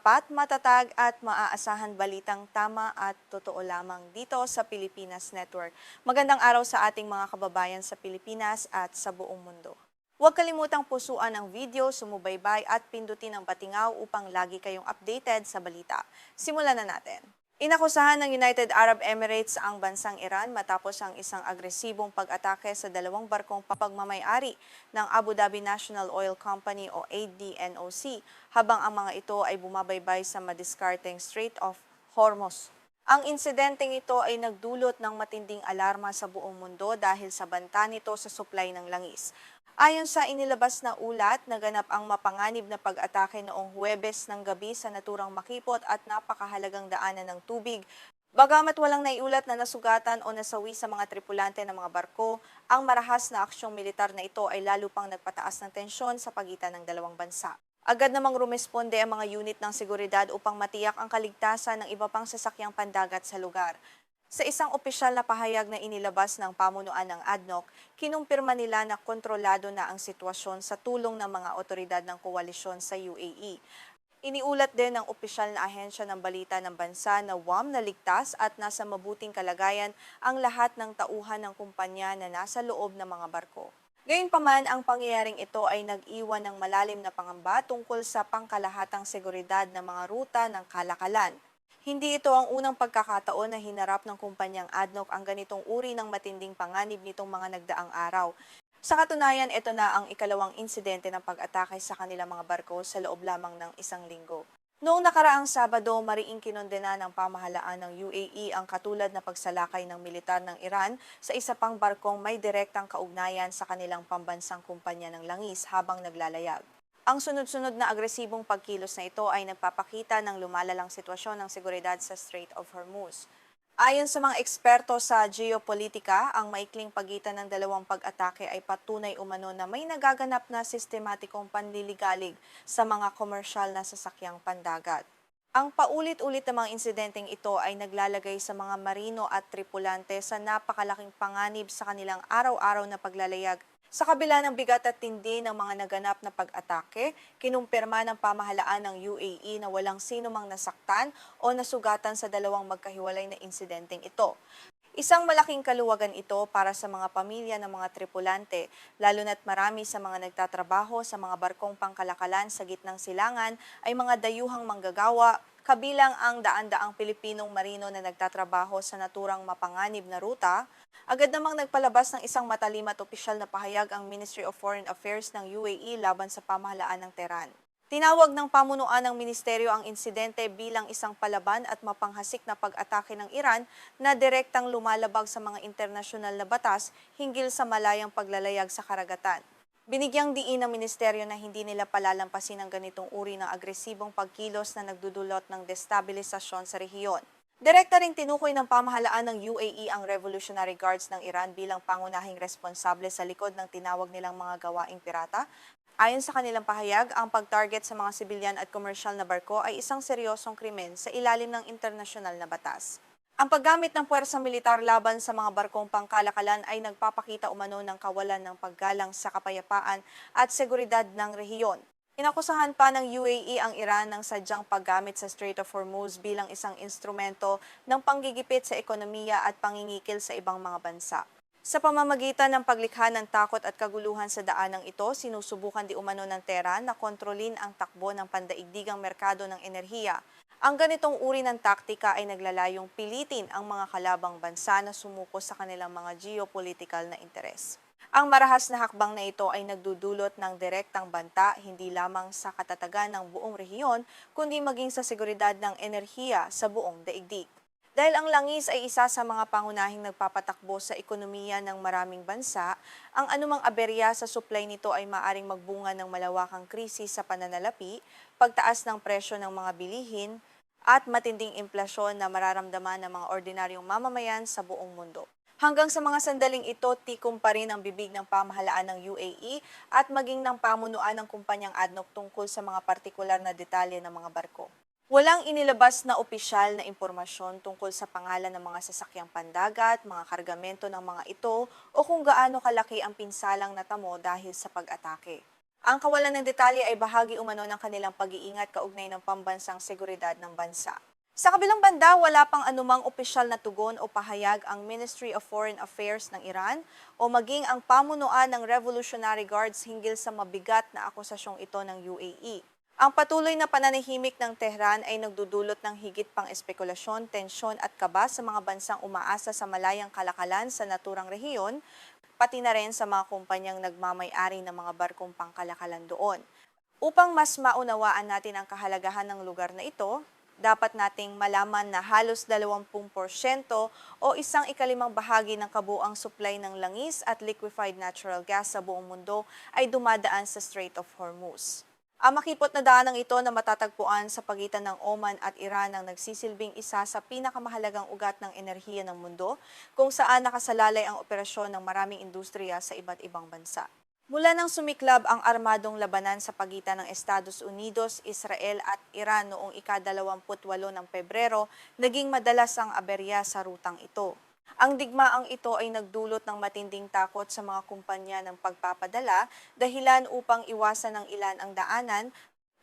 tapat, matatag at maaasahan balitang tama at totoo lamang dito sa Pilipinas Network. Magandang araw sa ating mga kababayan sa Pilipinas at sa buong mundo. Huwag kalimutang pusuan ang video, sumubaybay at pindutin ang patingaw upang lagi kayong updated sa balita. Simulan na natin. Inakusahan ng United Arab Emirates ang bansang Iran matapos ang isang agresibong pag-atake sa dalawang barkong papagmamay-ari ng Abu Dhabi National Oil Company o ADNOC habang ang mga ito ay bumabaybay sa madiskarteng Strait of Hormuz. Ang insidenteng ito ay nagdulot ng matinding alarma sa buong mundo dahil sa banta nito sa supply ng langis. Ayon sa inilabas na ulat, naganap ang mapanganib na pag-atake noong Huwebes ng gabi sa naturang makipot at napakahalagang daanan ng tubig. Bagamat walang naiulat na nasugatan o nasawi sa mga tripulante ng mga barko, ang marahas na aksyong militar na ito ay lalo pang nagpataas ng tensyon sa pagitan ng dalawang bansa. Agad namang rumesponde ang mga unit ng seguridad upang matiyak ang kaligtasan ng iba pang sasakyang pandagat sa lugar. Sa isang opisyal na pahayag na inilabas ng pamunuan ng ADNOC, kinumpirma nila na kontrolado na ang sitwasyon sa tulong ng mga otoridad ng koalisyon sa UAE. Iniulat din ng opisyal na ahensya ng balita ng bansa na WAM na ligtas at nasa mabuting kalagayan ang lahat ng tauhan ng kumpanya na nasa loob ng mga barko. Gayunpaman, ang pangyayaring ito ay nag-iwan ng malalim na pangamba tungkol sa pangkalahatang seguridad ng mga ruta ng kalakalan. Hindi ito ang unang pagkakataon na hinarap ng kumpanyang ADNOC ang ganitong uri ng matinding panganib nitong mga nagdaang araw. Sa katunayan, ito na ang ikalawang insidente ng pag-atake sa kanilang mga barko sa loob lamang ng isang linggo. Noong nakaraang Sabado, mariing kinondena ng pamahalaan ng UAE ang katulad na pagsalakay ng militar ng Iran sa isa pang barkong may direktang kaugnayan sa kanilang pambansang kumpanya ng langis habang naglalayag. Ang sunod-sunod na agresibong pagkilos na ito ay nagpapakita ng lumalalang sitwasyon ng seguridad sa Strait of Hormuz. Ayon sa mga eksperto sa geopolitika, ang maikling pagitan ng dalawang pag-atake ay patunay umano na may nagaganap na sistematikong panliligalig sa mga komersyal na sasakyang pandagat. Ang paulit-ulit na mga insidenteng ito ay naglalagay sa mga marino at tripulante sa napakalaking panganib sa kanilang araw-araw na paglalayag. Sa kabila ng bigat at tindi ng mga naganap na pag-atake, kinumpirma ng pamahalaan ng UAE na walang sino mang nasaktan o nasugatan sa dalawang magkahiwalay na insidenteng ito. Isang malaking kaluwagan ito para sa mga pamilya ng mga tripulante, lalo na't marami sa mga nagtatrabaho sa mga barkong pangkalakalan sa gitnang silangan ay mga dayuhang manggagawa, kabilang ang daan-daang Pilipinong marino na nagtatrabaho sa naturang mapanganib na ruta. Agad namang nagpalabas ng isang matalim at opisyal na pahayag ang Ministry of Foreign Affairs ng UAE laban sa pamahalaan ng Tehran. Tinawag ng pamunuan ng ministeryo ang insidente bilang isang palaban at mapanghasik na pag-atake ng Iran na direktang lumalabag sa mga internasyonal na batas hinggil sa malayang paglalayag sa karagatan. Binigyang diin ng ministeryo na hindi nila palalampasin ang ganitong uri ng agresibong pagkilos na nagdudulot ng destabilisasyon sa rehiyon. Direkta ring tinukoy ng pamahalaan ng UAE ang Revolutionary Guards ng Iran bilang pangunahing responsable sa likod ng tinawag nilang mga gawaing pirata. Ayon sa kanilang pahayag, ang pag-target sa mga sibilyan at komersyal na barko ay isang seryosong krimen sa ilalim ng internasyonal na batas. Ang paggamit ng puwersang militar laban sa mga barkong pangkalakalan ay nagpapakita umano ng kawalan ng paggalang sa kapayapaan at seguridad ng rehiyon. Inakusahan pa ng UAE ang Iran ng sadyang paggamit sa Strait of Hormuz bilang isang instrumento ng panggigipit sa ekonomiya at pangingikil sa ibang mga bansa. Sa pamamagitan ng paglikha ng takot at kaguluhan sa daanang ito, sinusubukan di umano ng Tehran na kontrolin ang takbo ng pandaigdigang merkado ng enerhiya. Ang ganitong uri ng taktika ay naglalayong pilitin ang mga kalabang bansa na sumuko sa kanilang mga geopolitical na interes. Ang marahas na hakbang na ito ay nagdudulot ng direktang banta hindi lamang sa katatagan ng buong rehiyon, kundi maging sa seguridad ng enerhiya sa buong daigdig. Dahil ang langis ay isa sa mga pangunahing nagpapatakbo sa ekonomiya ng maraming bansa, ang anumang aberya sa supply nito ay maaring magbunga ng malawakang krisis sa pananalapi, pagtaas ng presyo ng mga bilihin, at matinding inflasyon na mararamdaman ng mga ordinaryong mamamayan sa buong mundo. Hanggang sa mga sandaling ito, tikom pa rin ang bibig ng pamahalaan ng UAE at maging ng pamunuan ng kumpanyang ADNOC tungkol sa mga partikular na detalye ng mga barko. Walang inilabas na opisyal na impormasyon tungkol sa pangalan ng mga sasakyang pandagat, mga kargamento ng mga ito o kung gaano kalaki ang pinsalang natamo dahil sa pag-atake. Ang kawalan ng detalye ay bahagi umano ng kanilang pag-iingat kaugnay ng pambansang seguridad ng bansa. Sa kabilang banda, wala pang anumang opisyal na tugon o pahayag ang Ministry of Foreign Affairs ng Iran o maging ang pamunuan ng Revolutionary Guards hinggil sa mabigat na akusasyong ito ng UAE. Ang patuloy na pananahimik ng Tehran ay nagdudulot ng higit pang espekulasyon, tensyon at kaba sa mga bansang umaasa sa malayang kalakalan sa naturang rehiyon, pati na rin sa mga kumpanyang nagmamay-ari ng mga barkong pangkalakalan doon. Upang mas maunawaan natin ang kahalagahan ng lugar na ito, dapat nating malaman na halos 20% o 1/5 ng kabuuang supply ng langis at liquefied natural gas sa buong mundo ay dumadaan sa Strait of Hormuz. Ang makipot na daanang ito na matatagpuan sa pagitan ng Oman at Iran ang nagsisilbing isa sa pinakamahalagang ugat ng enerhiya ng mundo kung saan nakasalalay ang operasyon ng maraming industriya sa iba't ibang bansa. Mula nang sumiklab ang armadong labanan sa pagitan ng Estados Unidos, Israel at Iran noong ika-28 ng Pebrero, naging madalas ang aberya sa rutang ito. Ang digmaang ito ay nagdulot ng matinding takot sa mga kumpanya ng pagpapadala, dahilan upang iwasan ng ilan ang daanan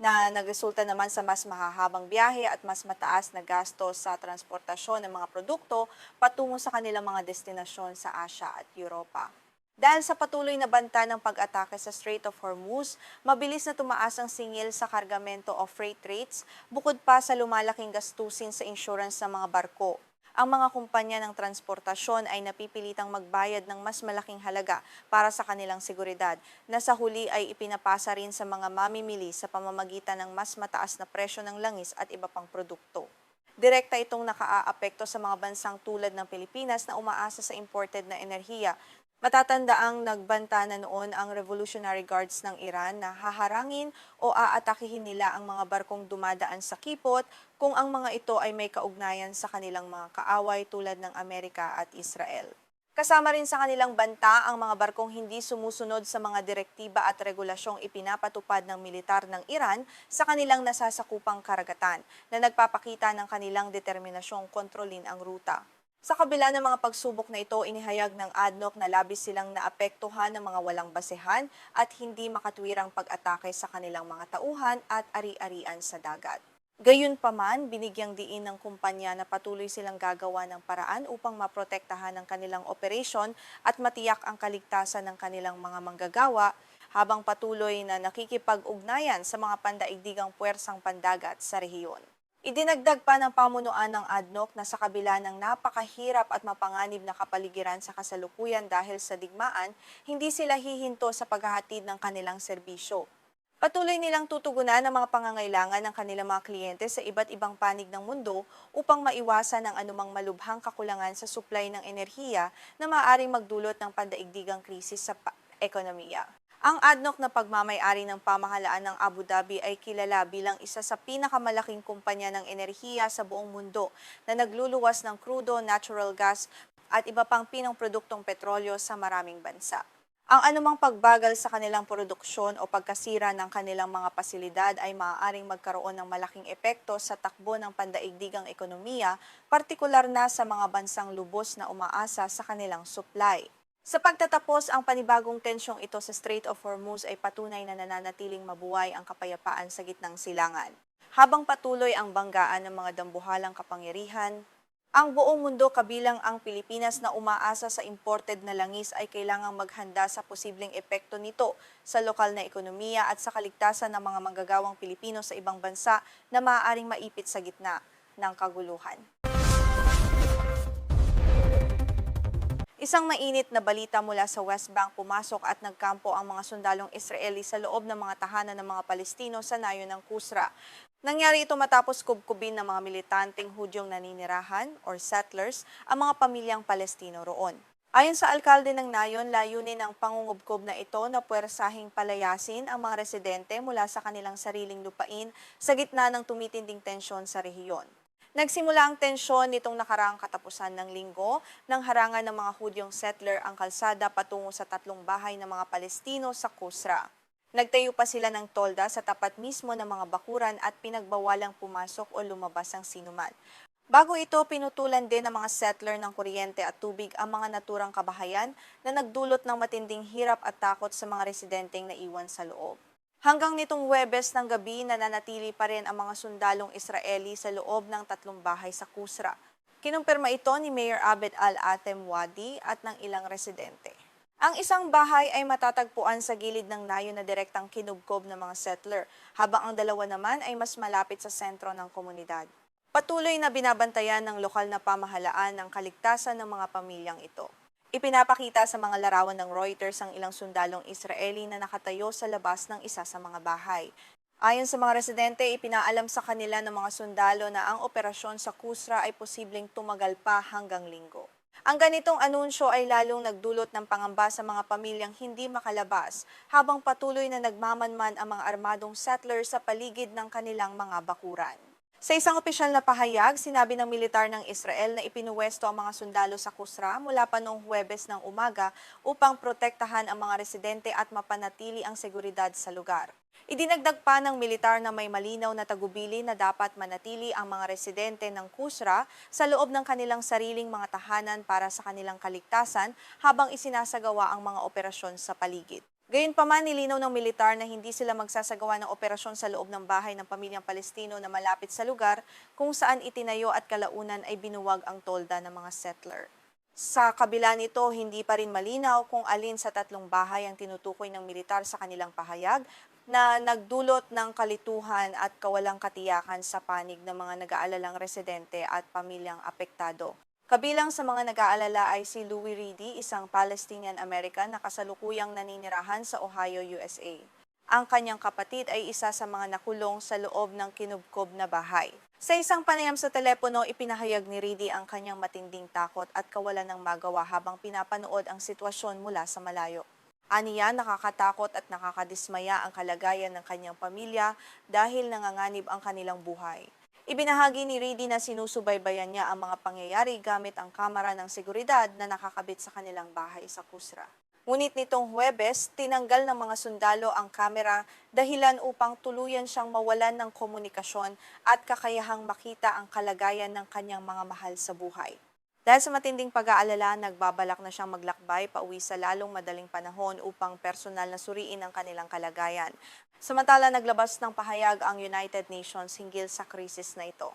na nagresulta naman sa mas mahahabang biyahe at mas mataas na gasto sa transportasyon ng mga produkto patungo sa kanilang mga destinasyon sa Asia at Europa. Dahil sa patuloy na banta ng pag-atake sa Strait of Hormuz, mabilis na tumaas ang singil sa kargamento o freight rates, bukod pa sa lumalaking gastusin sa insurance ng mga barko. Ang mga kumpanya ng transportasyon ay napipilitang magbayad ng mas malaking halaga para sa kanilang seguridad, na sa huli ay ipinapasa rin sa mga mamimili sa pamamagitan ng mas mataas na presyo ng langis at iba pang produkto. Direkta itong nakaaapekto sa mga bansang tulad ng Pilipinas na umaasa sa imported na enerhiya. Matatandaang nagbanta na noon ang Revolutionary Guards ng Iran na haharangin o aatakihin nila ang mga barkong dumadaan sa kipot kung ang mga ito ay may kaugnayan sa kanilang mga kaaway tulad ng Amerika at Israel. Kasama rin sa kanilang banta ang mga barkong hindi sumusunod sa mga direktiba at regulasyong ipinapatupad ng militar ng Iran sa kanilang nasasakupang karagatan na nagpapakita ng kanilang determinasyong kontrolin ang ruta. Sa kabila ng mga pagsubok na ito, inihayag ng ADNOC na labis silang naapektuhan ng mga walang basehan at hindi makatwirang pag-atake sa kanilang mga tauhan at ari-arian sa dagat. Gayunpaman, binigyang diin ng kumpanya na patuloy silang gagawa ng paraan upang maprotektahan ang kanilang operasyon at matiyak ang kaligtasan ng kanilang mga manggagawa habang patuloy na nakikipag-ugnayan sa mga pandaigdigang puwersang pandagat sa rehiyon. Idinagdag pa ng pamunuan ng ADNOC na sa kabila ng napakahirap at mapanganib na kapaligiran sa kasalukuyan dahil sa digmaan, hindi sila hihinto sa paghahatid ng kanilang serbisyo. Patuloy nilang tutugunan ang mga pangangailangan ng kanilang mga kliyente sa iba't ibang panig ng mundo upang maiwasan ang anumang malubhang kakulangan sa supply ng enerhiya na maaaring magdulot ng pandaigdigang krisis sa ekonomiya. Ang ADNOC na pagmamay-ari ng pamahalaan ng Abu Dhabi ay kilala bilang isa sa pinakamalaking kumpanya ng enerhiya sa buong mundo na nagluluwas ng krudo, natural gas at iba pang pinong produktong petrolyo sa maraming bansa. Ang anumang pagbagal sa kanilang produksyon o pagkasira ng kanilang mga pasilidad ay maaaring magkaroon ng malaking epekto sa takbo ng pandaigdigang ekonomiya, partikular na sa mga bansang lubos na umaasa sa kanilang supply. Sa pagtatapos, ang panibagong tensyong ito sa Strait of Hormuz ay patunay na nananatiling mabuhay ang kapayapaan sa gitnang silangan. Habang patuloy ang banggaan ng mga dambuhalang kapangyarihan, ang buong mundo kabilang ang Pilipinas na umaasa sa imported na langis ay kailangang maghanda sa posibleng epekto nito sa lokal na ekonomiya at sa kaligtasan ng mga manggagawang Pilipino sa ibang bansa na maaaring maipit sa gitna ng kaguluhan. Isang mainit na balita mula sa West Bank, pumasok at nagkampo ang mga sundalong Israeli sa loob ng mga tahanan ng mga Palestino sa nayon ng Kusra. Nangyari ito matapos kubkubin ng mga militanteng Hudyong naninirahan or settlers ang mga pamilyang Palestino roon. Ayon sa alkalde ng nayon, layunin ng pangungubkob na ito na puwersahing palayasin ang mga residente mula sa kanilang sariling lupain sa gitna ng tumitinding tensyon sa rehiyon. Nagsimula ang tensyon nitong nakaraang katapusan ng linggo nang harangan ng mga Hudyong settler ang kalsada patungo sa 3 bahay ng mga Palestino sa Kusra. Nagtayo pa sila ng tolda sa tapat mismo ng mga bakuran at pinagbawalang pumasok o lumabas ang sinuman. Bago ito, pinutulan din ng mga settler ng kuryente at tubig ang mga naturang kabahayan na nagdulot ng matinding hirap at takot sa mga residenteng naiwan sa loob. Hanggang nitong Huwebes ng gabi, nananatili pa rin ang mga sundalong Israeli sa loob ng 3 bahay sa Kusra. Kinumpirma ito ni Mayor Abed Al-Atem Wadi at ng ilang residente. Ang isang bahay ay matatagpuan sa gilid ng nayo na direktang kinubkob ng mga settler, habang ang dalawa naman ay mas malapit sa sentro ng komunidad. Patuloy na binabantayan ng lokal na pamahalaan ang kaligtasan ng mga pamilyang ito. Ipinapakita sa mga larawan ng Reuters ang ilang sundalong Israeli na nakatayo sa labas ng isa sa mga bahay. Ayon sa mga residente, ipinaalam sa kanila ng mga sundalo na ang operasyon sa Kusra ay posibleng tumagal pa hanggang Linggo. Ang ganitong anunsyo ay lalong nagdulot ng pangamba sa mga pamilyang hindi makalabas habang patuloy na nagmamanman ang mga armadong settlers sa paligid ng kanilang mga bakuran. Sa isang opisyal na pahayag, sinabi ng militar ng Israel na ipinuwesto ang mga sundalo sa Kusra mula pa noong Huwebes ng umaga upang protektahan ang mga residente at mapanatili ang seguridad sa lugar. Idinagdag pa ng militar na may malinaw na tagubili na dapat manatili ang mga residente ng Kusra sa loob ng kanilang sariling mga tahanan para sa kanilang kaligtasan habang isinasagawa ang mga operasyon sa paligid. Gayunpaman, nilinaw ng militar na hindi sila magsasagawa ng operasyon sa loob ng bahay ng pamilyang Palestino na malapit sa lugar kung saan itinayo at kalaunan ay binuwag ang tolda ng mga settler. Sa kabila nito, hindi pa rin malinaw kung alin sa 3 bahay ang tinutukoy ng militar sa kanilang pahayag na nagdulot ng kalituhan at kawalang katiyakan sa panig ng mga nag-aalalang residente at pamilyang apektado. Kabilang sa mga nag-aalala ay si Louis Reedy, isang Palestinian-American na kasalukuyang naninirahan sa Ohio, USA. Ang kanyang kapatid ay isa sa mga nakulong sa loob ng kinubkob na bahay. Sa isang panayam sa telepono, ipinahayag ni Reedy ang kanyang matinding takot at kawalan ng magawa habang pinapanood ang sitwasyon mula sa malayo. Aniya, nakakatakot at nakakadismaya ang kalagayan ng kanyang pamilya dahil nanganganib ang kanilang buhay. Ibinahagi ni Reedy na sinusubaybayan niya ang mga pangyayari gamit ang kamera ng seguridad na nakakabit sa kanilang bahay sa Kusra. Ngunit nitong Huwebes, tinanggal ng mga sundalo ang kamera dahilan upang tuluyan siyang mawalan ng komunikasyon at kakayahang makita ang kalagayan ng kanyang mga mahal sa buhay. Dahil sa matinding pag-aalala, nagbabalak na siyang maglakbay pauwi sa lalong madaling panahon upang personal na suriin ang kanilang kalagayan. Samantala, naglabas ng pahayag ang United Nations hinggil sa krisis na ito.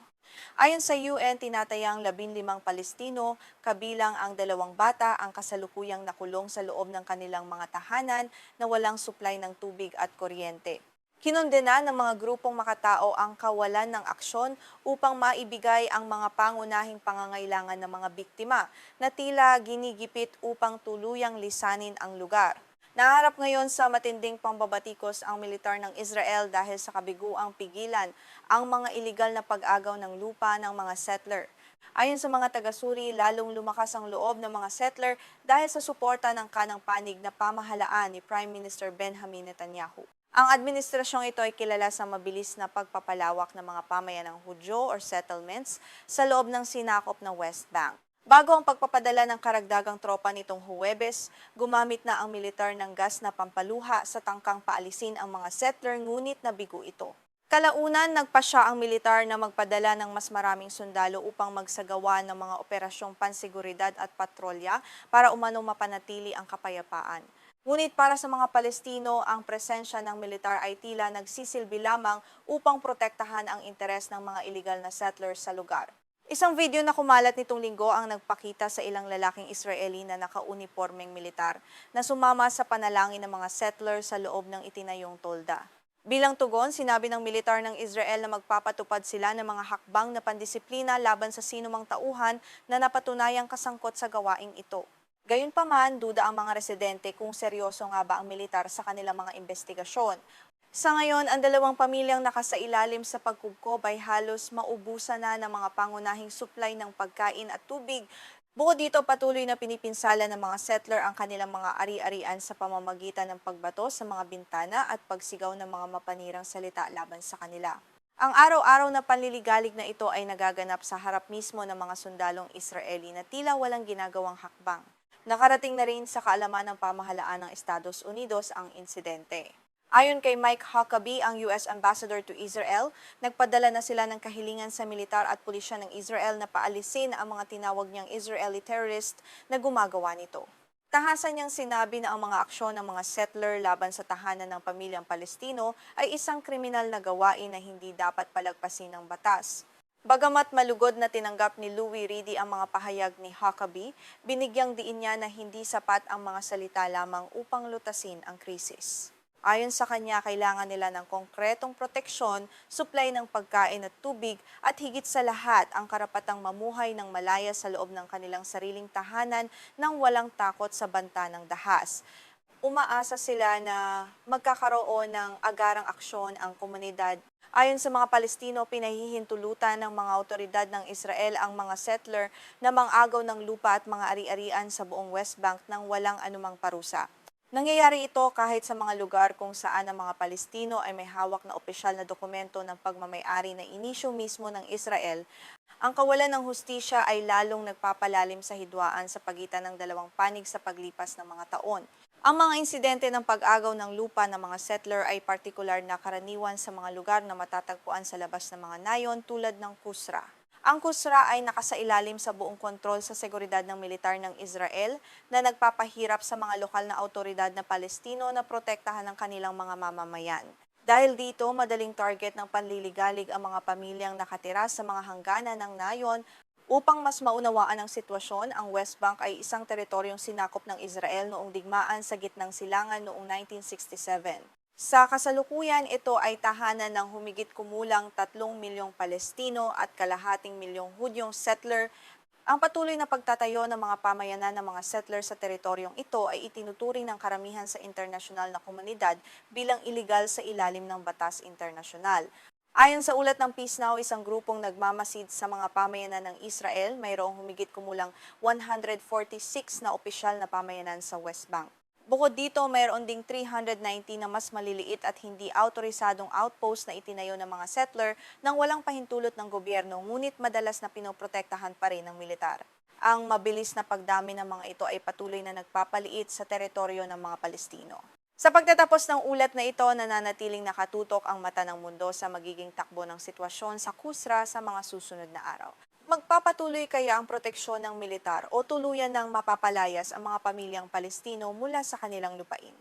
Ayon sa UN, tinatayang 15 Palestino, kabilang ang 2 bata ang kasalukuyang nakulong sa loob ng kanilang mga tahanan na walang supply ng tubig at kuryente. Kinondena ng mga grupong makatao ang kawalan ng aksyon upang maibigay ang mga pangunahing pangangailangan ng mga biktima na tila ginigipit upang tuluyang lisanin ang lugar. Naharap ngayon sa matinding pambabatikos ang militar ng Israel dahil sa kabiguang pigilan ang mga iligal na pag-agaw ng lupa ng mga settler. Ayon sa mga taga-suri, lalong lumakas ang loob ng mga settler dahil sa suporta ng kanang panig na pamahalaan ni Prime Minister Benjamin Netanyahu. Ang administrasyong ito ay kilala sa mabilis na pagpapalawak ng mga pamayanang Hudyo or settlements sa loob ng sinakop na West Bank. Bago ang pagpapadala ng karagdagang tropa nitong Huwebes, gumamit na ang militar ng gas na pampaluha sa tangkang paalisin ang mga settler ngunit nabigo ito. Kalaunan, nagpasya ang militar na magpadala ng mas maraming sundalo upang magsagawa ng mga operasyong pansiguridad at patrolya para umano mapanatili ang kapayapaan. Ngunit para sa mga Palestino, ang presensya ng militar ay tila nagsisilbi lamang upang protektahan ang interes ng mga iligal na settlers sa lugar. Isang video na kumalat nitong linggo ang nagpakita sa ilang lalaking Israeli na nakaunipormeng militar na sumama sa panalangin ng mga settlers sa loob ng itinayong tolda. Bilang tugon, sinabi ng militar ng Israel na magpapatupad sila ng mga hakbang na pandisiplina laban sa sinumang tauhan na napatunayang kasangkot sa gawaing ito. Gayunpaman, duda ang mga residente kung seryoso nga ba ang militar sa kanilang mga investigasyon. Sa ngayon, ang 2 pamilyang nakasailalim sa pagkubkob ay halos maubusan na ng mga pangunahing supply ng pagkain at tubig. Bukod dito, patuloy na pinipinsala ng mga settler ang kanilang mga ari-arian sa pamamagitan ng pagbato sa mga bintana at pagsigaw ng mga mapanirang salita laban sa kanila. Ang araw-araw na panliligalig na ito ay nagaganap sa harap mismo ng mga sundalong Israeli na tila walang ginagawang hakbang. Nakarating na rin sa kaalaman ng pamahalaan ng Estados Unidos ang insidente. Ayon kay Mike Huckabee, ang US Ambassador to Israel, nagpadala na sila ng kahilingan sa militar at pulisya ng Israel na paalisin ang mga tinawag niyang Israeli terrorist na gumagawa nito. Tahasan niyang sinabi na ang mga aksyon ng mga settler laban sa tahanan ng pamilyang Palestino ay isang kriminal na gawain na hindi dapat palagpasin ng batas. Bagamat malugod na tinanggap ni Louie Reedy ang mga pahayag ni Huckabee, binigyang diin niya na hindi sapat ang mga salita lamang upang lutasin ang krisis. Ayon sa kanya, kailangan nila ng konkretong proteksyon, supply ng pagkain at tubig, at higit sa lahat ang karapatang mamuhay ng malaya sa loob ng kanilang sariling tahanan nang walang takot sa banta ng dahas. Umaasa sila na magkakaroon ng agarang aksyon ang komunidad. Ayon sa mga Palestino, pinahihintulutan ng mga awtoridad ng Israel ang mga settler na mang-agaw ng lupa at mga ari-arian sa buong West Bank nang walang anumang parusa. Nangyayari ito kahit sa mga lugar kung saan ang mga Palestino ay may hawak na opisyal na dokumento ng pagmamay-ari na inisyu mismo ng Israel. Ang kawalan ng hustisya ay lalong nagpapalalim sa hidwaan sa pagitan ng dalawang panig sa paglipas ng mga taon. Ang mga insidente ng pag-agaw ng lupa ng mga settler ay partikular na karaniwan sa mga lugar na matatagpuan sa labas ng mga nayon tulad ng Kusra. Ang Kusra ay nakasailalim sa buong kontrol sa seguridad ng militar ng Israel na nagpapahirap sa mga lokal na awtoridad na Palestino na protektahan ng kanilang mga mamamayan. Dahil dito, madaling target ng panliligalig ang mga pamilyang nakatira sa mga hangganan ng nayon. Upang mas maunawaan ang sitwasyon, ang West Bank ay isang teritoryong sinakop ng Israel noong digmaan sa gitnang silangan noong 1967. Sa kasalukuyan, ito ay tahanan ng humigit kumulang 3 milyong Palestino at kalahating milyong Hudyong settler. Ang patuloy na pagtatayo ng mga pamayanan ng mga settler sa teritoryong ito ay itinuturing ng karamihan sa internasyonal na komunidad bilang iligal sa ilalim ng batas internasyonal. Ayon sa ulat ng Peace Now, isang grupong nagmamasid sa mga pamayanan ng Israel, mayroong humigit kumulang 146 na opisyal na pamayanan sa West Bank. Bukod dito, mayroon ding 390 na mas maliliit at hindi autorisadong outpost na itinayo ng mga settler nang walang pahintulot ng gobyerno, ngunit madalas na pinoprotektahan pa rin ng militar. Ang mabilis na pagdami ng mga ito ay patuloy na nagpapaliit sa teritoryo ng mga Palestino. Sa pagtatapos ng ulat na ito, nananatiling nakatutok ang mata ng mundo sa magiging takbo ng sitwasyon sa Kusra sa mga susunod na araw. Magpapatuloy kaya ang proteksyon ng militar o tuluyan ng mapapalayas ang mga pamilyang Palestino mula sa kanilang lupain?